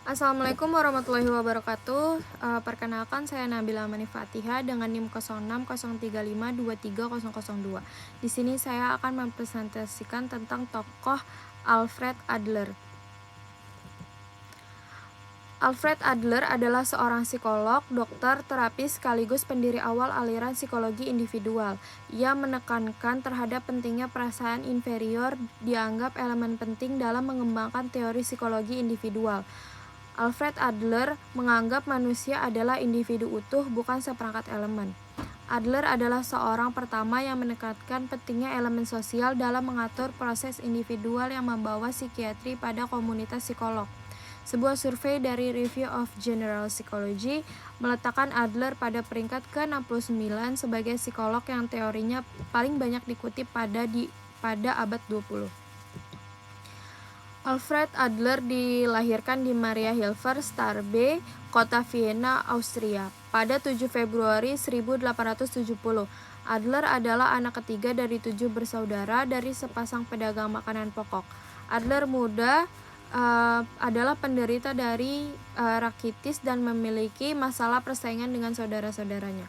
Assalamualaikum warahmatullahi wabarakatuh. Perkenalkan saya Nabila Amani Fatihah dengan NIM 0603523002. Di sini saya akan mempresentasikan tentang tokoh Alfred Adler. Alfred Adler adalah seorang psikolog, dokter, terapis, sekaligus pendiri awal aliran psikologi individual. Ia menekankan terhadap pentingnya perasaan inferior dianggap elemen penting dalam mengembangkan teori psikologi individual. Alfred Adler menganggap manusia adalah individu utuh, bukan seperangkat elemen. Adler adalah seorang pertama yang menekankan pentingnya elemen sosial dalam mengatur proses individual yang membawa psikiatri pada komunitas psikolog. Sebuah survei dari Review of General Psychology meletakkan Adler pada peringkat ke-69 sebagai psikolog yang teorinya paling banyak dikutip pada abad 20. Alfred Adler dilahirkan di Mariahilfer, Starbe, kota Vienna, Austria, pada 7 Februari 1870. Adler adalah anak ketiga dari 7 bersaudara dari sepasang pedagang makanan pokok. Adler muda adalah penderita dari rakitis dan memiliki masalah persaingan dengan saudara-saudaranya.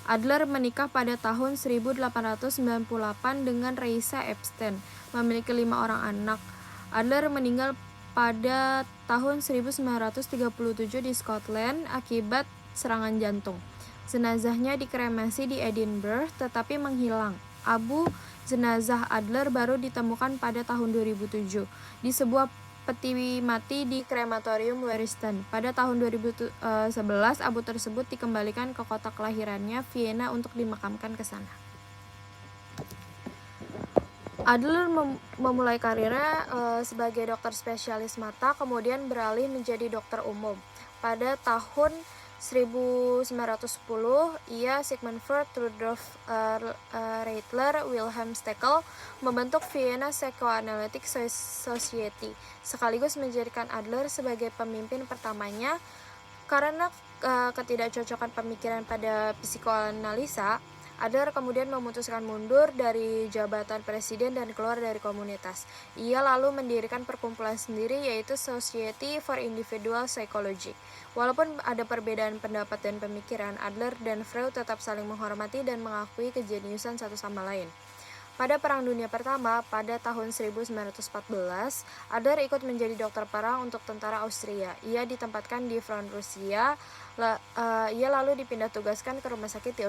Adler menikah pada tahun 1898 dengan Reisa Epstein, memiliki 5 orang anak. Adler meninggal pada tahun 1937 di Scotland akibat serangan jantung. Jenazahnya dikremasi di Edinburgh tetapi menghilang. Abu jenazah Adler baru ditemukan pada tahun 2007 di sebuah peti mati di krematorium Warriston. Pada tahun 2011, abu tersebut dikembalikan ke kota kelahirannya, Vienna, untuk dimakamkan ke sana. Adler memulai karirnya sebagai dokter spesialis mata, kemudian beralih menjadi dokter umum. Pada tahun 1910, ia, Sigmund Freud, Rudolf Reitler, Wilhelm Stekel membentuk Vienna Psychoanalytic Society, sekaligus menjadikan Adler sebagai pemimpin pertamanya. Karena ketidakcocokan pemikiran pada psikoanalisa, Adler kemudian memutuskan mundur dari jabatan presiden dan keluar dari komunitas. Ia lalu mendirikan perkumpulan sendiri, yaitu Society for Individual Psychology. Walaupun ada perbedaan pendapat dan pemikiran, Adler dan Freud tetap saling menghormati dan mengakui kejeniusan satu sama lain. Pada Perang Dunia Pertama, pada tahun 1914, Adler ikut menjadi dokter perang untuk tentara Austria. Ia ditempatkan di front Rusia. Ia lalu dipindah tugaskan ke rumah sakit di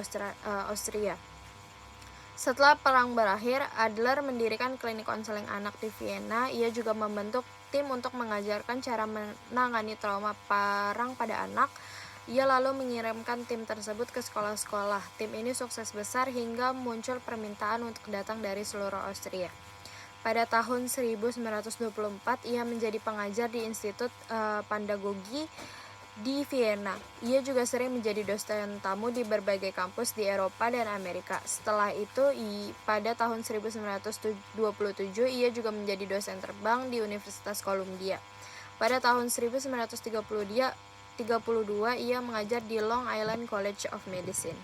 Austria. Setelah perang berakhir, Adler mendirikan klinik konseling anak di Vienna. Ia juga membentuk tim untuk mengajarkan cara menangani trauma perang pada anak. Ia lalu mengirimkan tim tersebut ke sekolah-sekolah. Tim ini sukses besar hingga muncul permintaan untuk datang dari seluruh Austria. Pada tahun 1924, ia menjadi pengajar di Institut Pandagogi di Vienna. Ia juga sering menjadi dosen tamu di berbagai kampus di Eropa dan Amerika. Setelah itu, pada tahun 1927, ia juga menjadi dosen terbang di Universitas Columbia. Pada tahun 1932, ia mengajar di Long Island College of Medicine.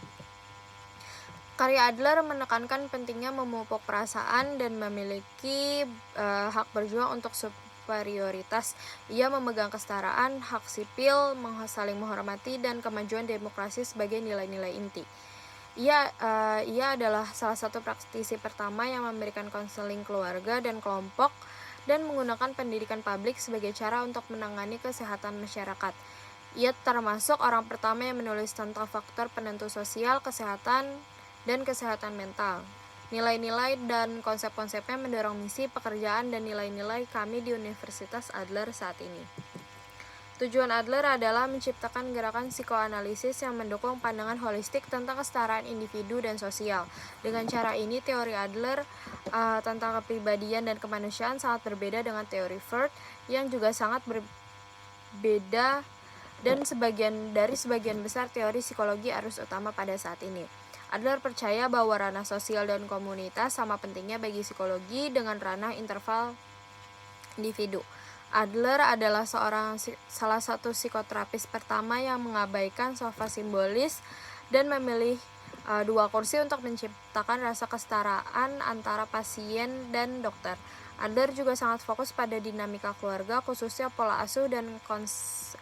Karya Adler menekankan pentingnya memupuk perasaan dan memiliki hak berjuang untuk superioritas. Ia memegang kesetaraan, hak sipil, saling menghormati, dan kemajuan demokrasi sebagai nilai-nilai inti. Ia adalah salah satu praktisi pertama yang memberikan konseling keluarga dan kelompok dan menggunakan pendidikan publik sebagai cara untuk menangani kesehatan masyarakat. Ia termasuk orang pertama yang menulis tentang faktor penentu sosial, kesehatan, dan kesehatan mental. Nilai-nilai dan konsep-konsepnya mendorong misi, pekerjaan, dan nilai-nilai kami di Universitas Adler saat ini. Tujuan Adler adalah menciptakan gerakan psikoanalisis yang mendukung pandangan holistik tentang kesetaraan individu dan sosial. Dengan cara ini, teori Adler tentang kepribadian dan kemanusiaan sangat berbeda dengan teori Freud yang juga sangat berbeda dan sebagian besar teori psikologi arus utama pada saat ini. Adler percaya bahwa ranah sosial dan komunitas sama pentingnya bagi psikologi dengan ranah interval individu. Adler adalah salah satu psikoterapis pertama yang mengabaikan sofa simbolis dan memilih 2 kursi untuk menciptakan rasa kesetaraan antara pasien dan dokter. Adler juga sangat fokus pada dinamika keluarga, khususnya pola asuh dan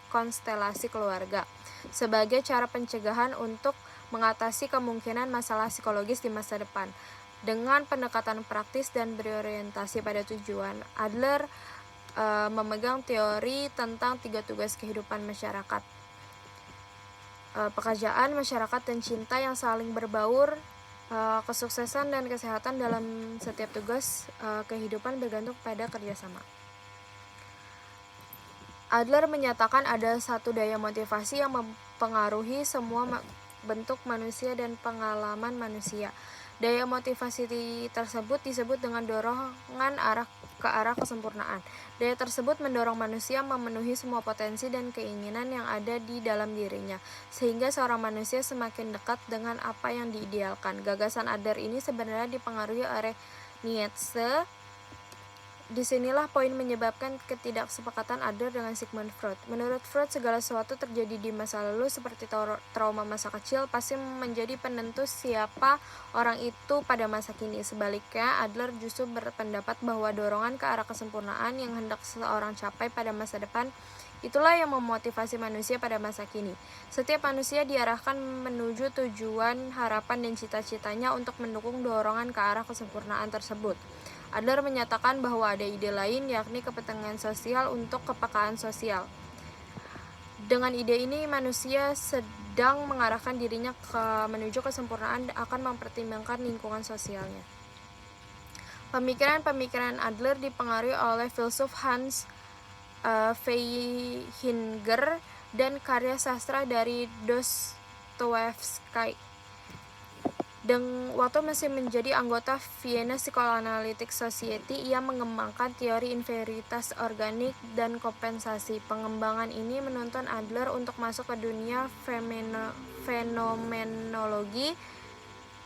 konstelasi keluarga, sebagai cara pencegahan untuk mengatasi kemungkinan masalah psikologis di masa depan. Dengan pendekatan praktis dan berorientasi pada tujuan, Adler memegang teori tentang 3 tugas kehidupan masyarakat. Pekerjaan, masyarakat, dan cinta yang saling berbaur. Kesuksesan dan kesehatan dalam setiap tugas kehidupan bergantung pada kerjasama. Adler menyatakan ada satu daya motivasi yang mempengaruhi semua bentuk manusia dan pengalaman manusia. Daya motivasi tersebut disebut dengan dorongan ke arah kesempurnaan. Daya tersebut mendorong manusia memenuhi semua potensi dan keinginan yang ada di dalam dirinya, sehingga seorang manusia semakin dekat dengan apa yang diidealkan. Gagasan Adler ini sebenarnya dipengaruhi oleh Nietzsche. Disinilah poin menyebabkan ketidaksepakatan Adler dengan Sigmund Freud. Menurut Freud, segala sesuatu terjadi di masa lalu seperti trauma masa kecil pasti menjadi penentu siapa orang itu pada masa kini. Sebaliknya, Adler justru berpendapat bahwa dorongan ke arah kesempurnaan yang hendak seseorang capai pada masa depan itulah yang memotivasi manusia pada masa kini. Setiap manusia diarahkan menuju tujuan, harapan, dan cita-citanya untuk mendukung dorongan ke arah kesempurnaan tersebut. Adler menyatakan bahwa ada ide lain, yakni kepentingan sosial untuk kepekaan sosial. Dengan ide ini, manusia sedang mengarahkan dirinya menuju kesempurnaan akan mempertimbangkan lingkungan sosialnya. Pemikiran-pemikiran Adler dipengaruhi oleh filsuf Hans Feihinger dan karya sastra dari Dostoevsky. Dan waktu masih menjadi anggota Vienna Psychoanalytic Society, ia mengembangkan teori inferioritas organik dan kompensasi. Pengembangan ini menuntun Adler untuk masuk ke dunia fenomenologi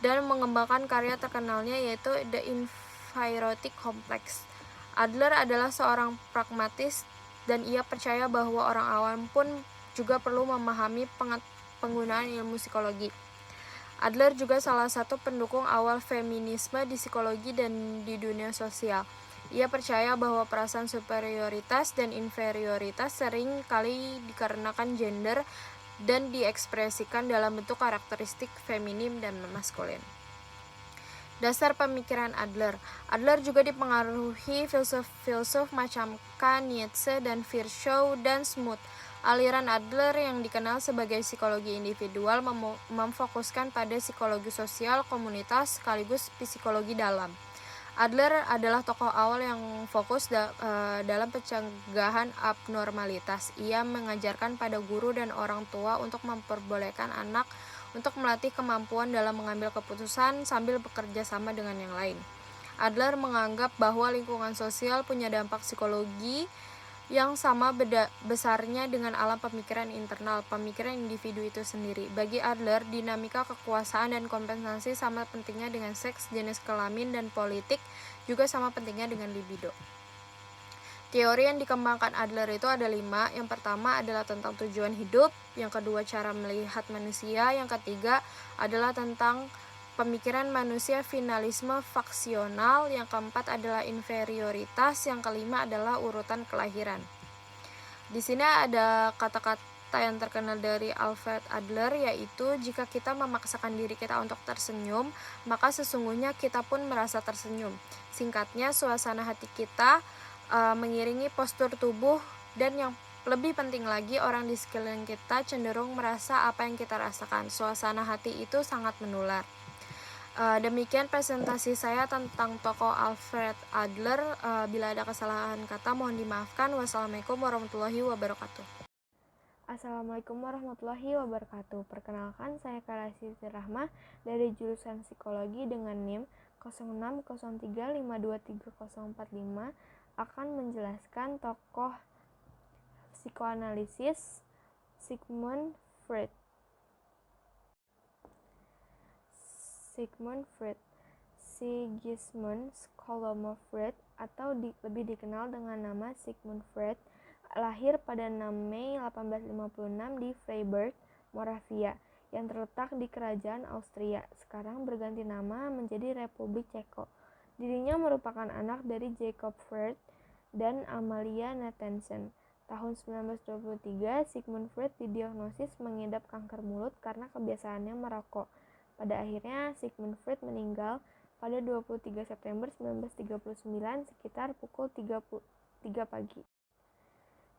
dan mengembangkan karya terkenalnya yaitu The Inferiority Complex. Adler adalah seorang pragmatis dan ia percaya bahwa orang awam pun juga perlu memahami penggunaan ilmu psikologi. Adler juga salah satu pendukung awal feminisme di psikologi dan di dunia sosial. Ia percaya bahwa perasaan superioritas dan inferioritas sering kali dikarenakan gender dan diekspresikan dalam bentuk karakteristik feminim dan maskulin. Dasar pemikiran Adler. Adler juga dipengaruhi filsuf-filsuf macam Kant, Nietzsche, dan Virchow dan Smoot. Aliran Adler yang dikenal sebagai psikologi individual memfokuskan pada psikologi sosial, komunitas, sekaligus psikologi dalam. Adler adalah tokoh awal yang fokus dalam pencegahan abnormalitas. Ia mengajarkan pada guru dan orang tua untuk memperbolehkan anak untuk melatih kemampuan dalam mengambil keputusan sambil bekerja sama dengan yang lain. Adler menganggap bahwa lingkungan sosial punya dampak psikologi yang sama besarnya dengan alam pemikiran internal, pemikiran individu itu sendiri. Bagi Adler, dinamika kekuasaan dan kompensasi sama pentingnya dengan seks, jenis kelamin, dan politik, juga sama pentingnya dengan libido. Teori yang dikembangkan Adler itu ada 5. Yang pertama adalah tentang tujuan hidup, yang kedua cara melihat manusia, yang ketiga adalah tentang pemikiran manusia finalisme faksional, yang keempat adalah inferioritas, yang kelima adalah urutan kelahiran. Di sini ada kata-kata yang terkenal dari Alfred Adler, yaitu jika kita memaksakan diri kita untuk tersenyum, maka sesungguhnya kita pun merasa tersenyum. Singkatnya, suasana hati kita mengiringi postur tubuh, dan yang lebih penting lagi, orang di sekeliling kita cenderung merasa apa yang kita rasakan. Suasana hati itu sangat menular. Demikian presentasi saya tentang tokoh Alfred Adler. Bila ada kesalahan kata mohon dimaafkan. Wassalamualaikum warahmatullahi wabarakatuh. Assalamualaikum warahmatullahi wabarakatuh. Perkenalkan, saya Kala Siti Rahmah dari jurusan Psikologi dengan NIM 0603523045 akan menjelaskan tokoh psikoanalisis Sigmund Freud. Sigismund Kolomov Freud atau lebih dikenal dengan nama Sigmund Freud lahir pada 6 Mei 1856 di Freiburg, Moravia, yang terletak di Kerajaan Austria, sekarang berganti nama menjadi Republik Ceko. Dirinya merupakan anak dari Jacob Freud dan Amalia Nathanson. Tahun 1923, Sigmund Freud didiagnosis mengidap kanker mulut karena kebiasaannya merokok. Pada akhirnya, Sigmund Freud meninggal pada 23 September 1939 sekitar pukul 3 pagi.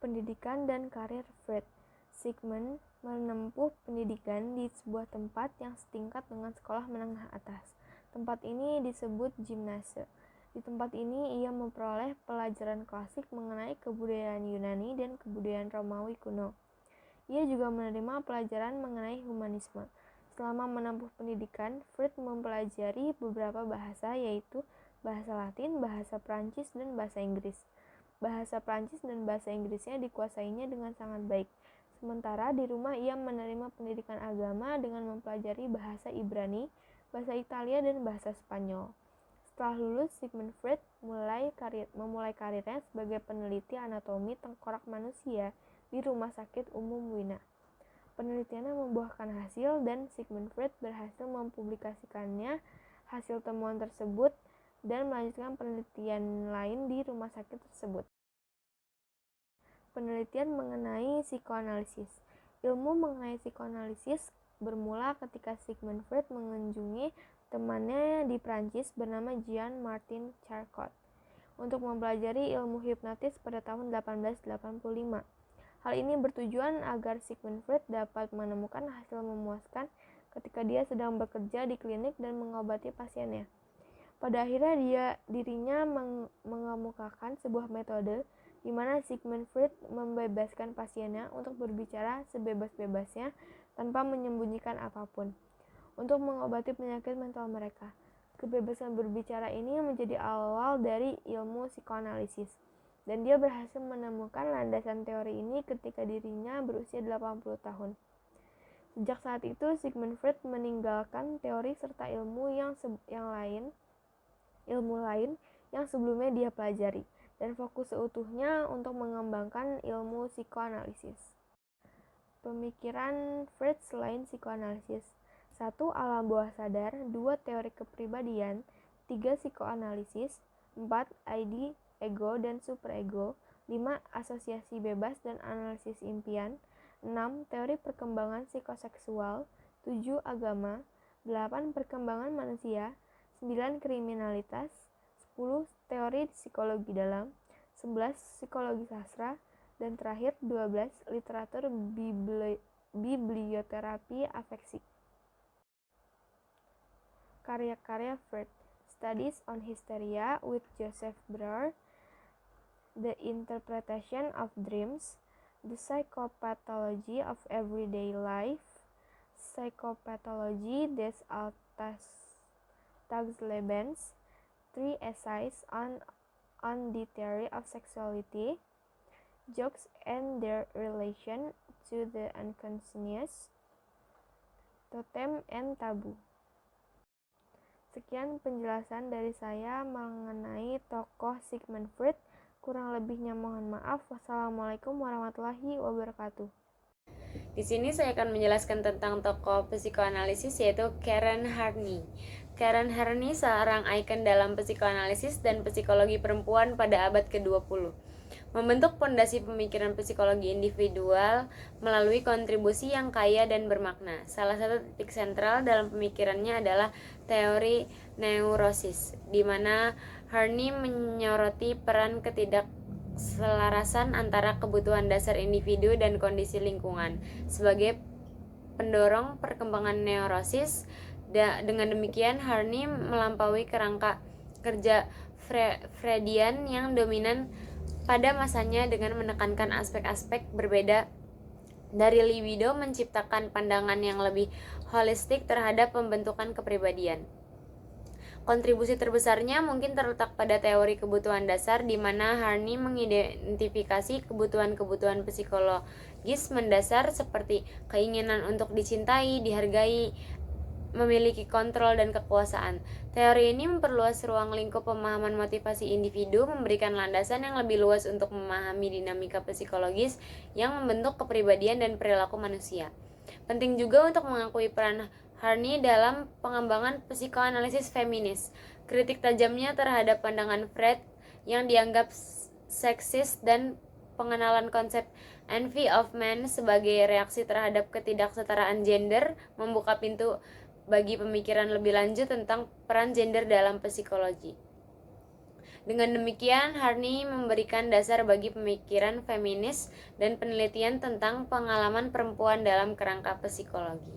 Pendidikan dan karir Freud. Sigmund menempuh pendidikan di sebuah tempat yang setingkat dengan sekolah menengah atas. Tempat ini disebut gimnase. Di tempat ini ia memperoleh pelajaran klasik mengenai kebudayaan Yunani dan kebudayaan Romawi kuno. Ia juga menerima pelajaran mengenai humanisme. Selama menempuh pendidikan, Freud mempelajari beberapa bahasa, yaitu bahasa Latin, bahasa Prancis, dan bahasa Inggris. Bahasa Prancis dan bahasa Inggrisnya dikuasainya dengan sangat baik. Sementara di rumah ia menerima pendidikan agama dengan mempelajari bahasa Ibrani, bahasa Italia, dan bahasa Spanyol. Setelah lulus, Sigmund Freud memulai karirnya sebagai peneliti anatomi tengkorak manusia di Rumah Sakit Umum Wina. Penelitiannya membuahkan hasil dan Sigmund Freud berhasil mempublikasikannya hasil temuan tersebut dan melanjutkan penelitian lain di rumah sakit tersebut. Penelitian mengenai psikoanalisis. Ilmu mengenai psikoanalisis bermula ketika Sigmund Freud mengunjungi temannya di Prancis bernama Jean-Martin Charcot untuk mempelajari ilmu hipnotis pada tahun 1885. Hal ini bertujuan agar Sigmund Freud dapat menemukan hasil memuaskan ketika dia sedang bekerja di klinik dan mengobati pasiennya. Pada akhirnya dirinya mengemukakan sebuah metode di mana Sigmund Freud membebaskan pasiennya untuk berbicara sebebas-bebasnya tanpa menyembunyikan apapun, untuk mengobati penyakit mental mereka. Kebebasan berbicara ini menjadi awal dari ilmu psikoanalisis, dan dia berhasil menemukan landasan teori ini ketika dirinya berusia 80 tahun. Sejak saat itu, Sigmund Freud meninggalkan teori serta ilmu lain yang sebelumnya dia pelajari, dan fokus seutuhnya untuk mengembangkan ilmu psikoanalisis. Pemikiran Freud selain psikoanalisis. 1. Alam bawah sadar. 2. Teori kepribadian. 3. Psikoanalisis. 4. ID, ego, dan superego. 5. Asosiasi bebas dan analisis impian. 6. Teori perkembangan psikoseksual. 7. Agama. 8. Perkembangan manusia. 9. Kriminalitas. 10. Teori psikologi dalam. 11. Psikologi sastra. Dan terakhir 12. Literatur biblioterapi afeksi. Karya-karya Freud. Studies on Hysteria with Joseph Breuer, The Interpretation of Dreams, The Psychopathology of Everyday Life, Psychopathology des Alltagslebens, 3 essays on the theory of sexuality, Jokes and their relation to the unconscious, Totem and Taboo. Sekian penjelasan dari saya mengenai tokoh Sigmund Freud. Kurang lebihnya mohon maaf. Wassalamualaikum warahmatullahi wabarakatuh. Di sini saya akan menjelaskan tentang tokoh psikoanalisis yaitu Karen Harney. Karen Harney seorang ikon dalam psikoanalisis dan psikologi perempuan pada abad ke-20. Membentuk pondasi pemikiran psikologi individual melalui kontribusi yang kaya dan bermakna. Salah satu titik sentral dalam pemikirannya adalah teori neurosis, di mana Harney menyoroti peran ketidakselarasan antara kebutuhan dasar individu dan kondisi lingkungan sebagai pendorong perkembangan neurosis. Dengan demikian, Harney melampaui kerangka kerja Freudian yang dominan pada masanya dengan menekankan aspek-aspek berbeda dari libido, menciptakan pandangan yang lebih holistik terhadap pembentukan kepribadian. Kontribusi terbesarnya mungkin terletak pada teori kebutuhan dasar, di mana Harney mengidentifikasi kebutuhan-kebutuhan psikologis mendasar seperti keinginan untuk dicintai, dihargai, memiliki kontrol dan kekuasaan. Teori ini memperluas ruang lingkup pemahaman motivasi individu, memberikan landasan yang lebih luas untuk memahami dinamika psikologis yang membentuk kepribadian dan perilaku manusia. Penting juga untuk mengakui peran Harney dalam pengembangan psikoanalisis feminis. kritik tajamnya terhadap pandangan Freud yang dianggap seksis dan pengenalan konsep envy of man sebagai reaksi terhadap ketidaksetaraan gender membuka pintu bagi pemikiran lebih lanjut tentang peran gender dalam psikologi. Dengan demikian, Harney memberikan dasar bagi pemikiran feminis dan penelitian tentang pengalaman perempuan dalam kerangka psikologi.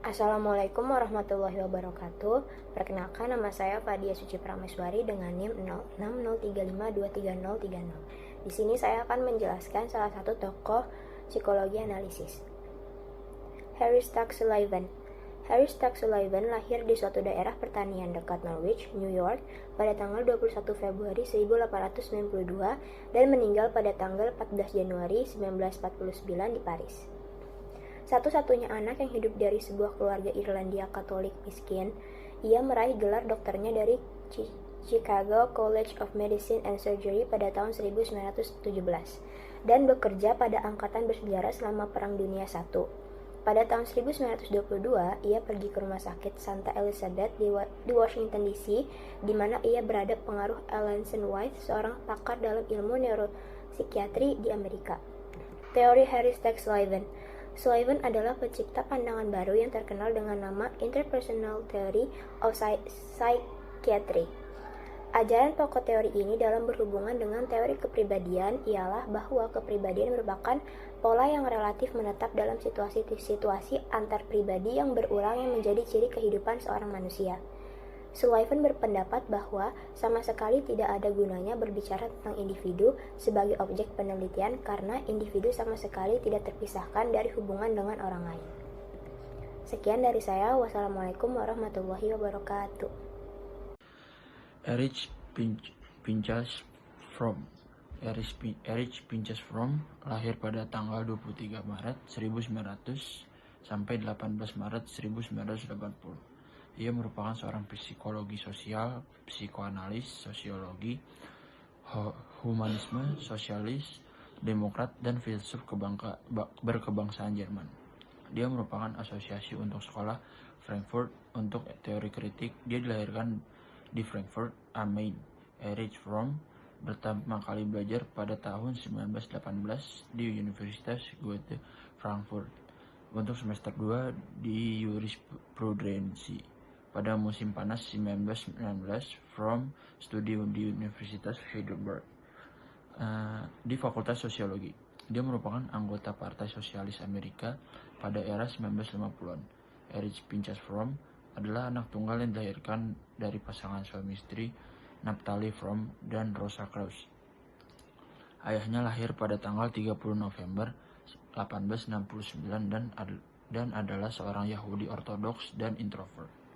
Assalamualaikum warahmatullahi wabarakatuh. Perkenalkan, nama saya Fadia Suci Prameswari dengan NIM 0603523030. Di sini saya akan menjelaskan salah satu tokoh psikologi analisis. Harry Stack Sullivan. Harry Stack Sullivan lahir di suatu daerah pertanian dekat Norwich, New York pada tanggal 21 Februari 1892 dan meninggal pada tanggal 14 Januari 1949 di Paris. Satu-satunya anak yang hidup dari sebuah keluarga Irlandia Katolik miskin, ia meraih gelar dokternya dari Chicago College of Medicine and Surgery pada tahun 1917 dan bekerja pada angkatan bersejarah selama Perang Dunia I. Pada tahun 1922, ia pergi ke rumah sakit Santa Elizabeth di Washington DC, di mana ia berhadap pengaruh Alanson White, seorang pakar dalam ilmu neuropsikiatri di Amerika. Teori Harry Stack Sullivan. Sullivan adalah pencipta pandangan baru yang terkenal dengan nama Interpersonal Theory of Psychiatry. Ajaran pokok teori ini dalam berhubungan dengan teori kepribadian ialah bahwa kepribadian merupakan pola yang relatif menetap dalam situasi-situasi antar pribadi yang berulang yang menjadi ciri kehidupan seorang manusia. Sullivan berpendapat bahwa sama sekali tidak ada gunanya berbicara tentang individu sebagai objek penelitian karena individu sama sekali tidak terpisahkan dari hubungan dengan orang lain. Sekian dari saya. Wassalamualaikum warahmatullahi wabarakatuh. Erich Pinchas Fromm lahir pada tanggal 23 Maret 1900 sampai 18 Maret 1980. Ia merupakan seorang psikologi sosial, psikoanalis, sosiologi, humanisme, sosialis, demokrat, dan filsuf berkebangsaan Jerman. Dia merupakan asosiasi untuk sekolah Frankfurt untuk teori kritik. Dia dilahirkan di Frankfurt am Main. Erich Fromm pertama kali belajar pada tahun 1918 di Universitas Goethe Frankfurt untuk semester 2 di jurisprudensi. Pada musim panas 1919, Fromm studi di Universitas Heidelberg di Fakultas Sosiologi. Dia merupakan anggota Partai Sosialis Amerika pada era 1950-an. Erich Pinchas Fromm adalah anak tunggal yang dilahirkan dari pasangan suami istri Naphtali Fromm dan Rosa Krauss. Ayahnya lahir pada tanggal 30 November 1869 dan adalah seorang Yahudi Ortodoks dan introvert.